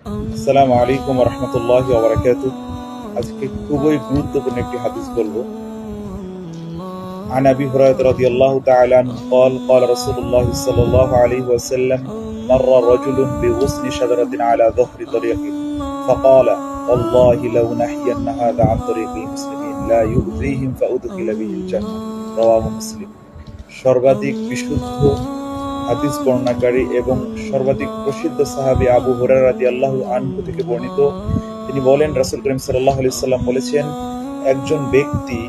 আসসালামু আলাইকুম ওয়া রাহমাতুল্লাহি ওয়া বারাকাতুহু। আজকে খুবই গুরুত্বপূর্ণ একটি হাদিস বলবো। عن أبي هريرة رضي الله تعالى عنه قال قال رسول الله صلى الله عليه وسلم مر رجل بغصن شجرة على ظهر طريق فقال والله لو نحين هذا عن طريق المسلمين لا يؤذيهم فأدخل به الجنة رواه مسلم। সর্বাধিক বিশুদ্ধ হাদিস বর্ণনাকারী এবং সর্বাধিক প্রসিদ্ধ সাহাবী আবু হুরায়রা রাদিয়াল্লাহু আনহু থেকে বর্ণিত। তিনি বলেন, রাসূল করিম সাল্লাল্লাহু আলাইহি সাল্লাম বলেছেন, একজন ব্যক্তি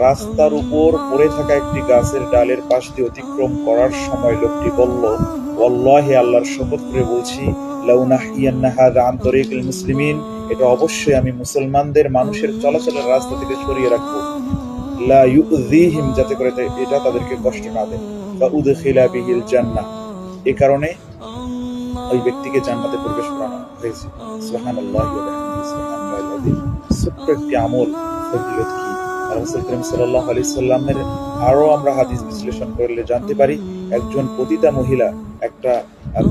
রাস্তার উপর পড়ে থাকা একটি গাছের ডালের পাশ দিয়ে অতিক্রম করার সময় লোকটি বলল, ওয়াল্লাহি, আল্লাহর শপথ করে বলছি, লাউ নাহিয়ান্না হাযা আন তরিকিল মুসলিমিন, এটা অবশ্যই আমি মুসলমানদের মানুষের চলাচলের রাস্তা থেকে সরিয়ে রাখবো, লা ইউযীহিম, যাতে করে এটা তাদেরকে কষ্ট না দেয়, বা উদখিলা বিহিল জান্নাহ, এই কারণে ওই ব্যক্তিকে জান্নাতে প্রবেশ করানো হয়েছে। সুবহানাল্লাহি ওয়া বিহামদিহি, সুবহানাল্লাহিল আযীম। ছোট্ট একটি আমল, ফজিলত কি! রাসূল করিম সাল্লাল্লাহু আলাইহি সাল্লামের আরো আমরা হাদিস বিশ্লেষণ করলে জানতে পারি, একজন পতিতা মহিলা একটা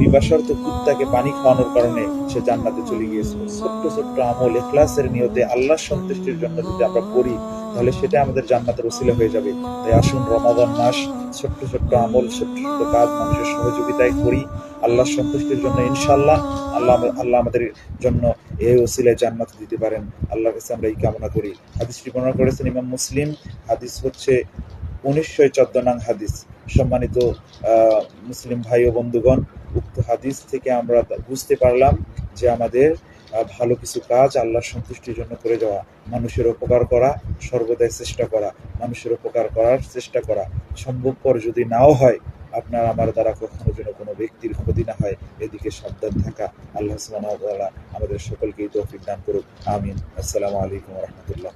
বিবাসার্থ কুত্তাকে পানি খাওয়ানোর কারণে সে জান্নাতে চলে গিয়েছিল। ছোট্ট ছোট্ট আমল ইখলাসের নিয়তে আল্লাহর সন্তুষ্টির জন্য যদি আমরা করি, তাহলে সেটা আমাদের জান্নাতের ওসিলা হয়ে যাবে। তাই আসুন, রমাদান মাস, ছোট্ট ছোট্ট আমল, ছোট্ট ছোট্ট কাজ মানুষের সহযোগিতায় করি আল্লাহর সন্তুষ্টির জন্য। ইনশাআল্লাহ আল্লাহ আমাদের জন্য এই ওসিলায় জান্নাত দিতে পারেন। আল্লাহর কাছে আমরা এই কামনা করি। হাদিসটি বর্ণনা করেছেন ইমাম মুসলিম। হাদিস হচ্ছে 1914 নং হাদিস। সম্মানিত মুসলিম ভাই ও বন্ধুগণ, উক্ত হাদিস থেকে আমরা বুঝতে পারলাম যে আমাদের ভালো কিছু কাজ আল্লাহর সন্তুষ্টির জন্য করে যাওয়া, মানুষের উপকার করা, সর্বদাই চেষ্টা করা, মানুষের উপকার করার চেষ্টা করা। সম্ভবপর যদি নাও হয়, আপনার আমার দ্বারা কখনো যেন কোনো ব্যক্তির ক্ষতি না হয়, এদিকে সাবধান থাকা। আল্লাহ সুবহানাহু ওয়া তাআলা আমাদের সকলকেই তৌফিক দান করুক। আমিন। আসসালামু আলাইকুম ওয়া রাহমাতুল্লাহ।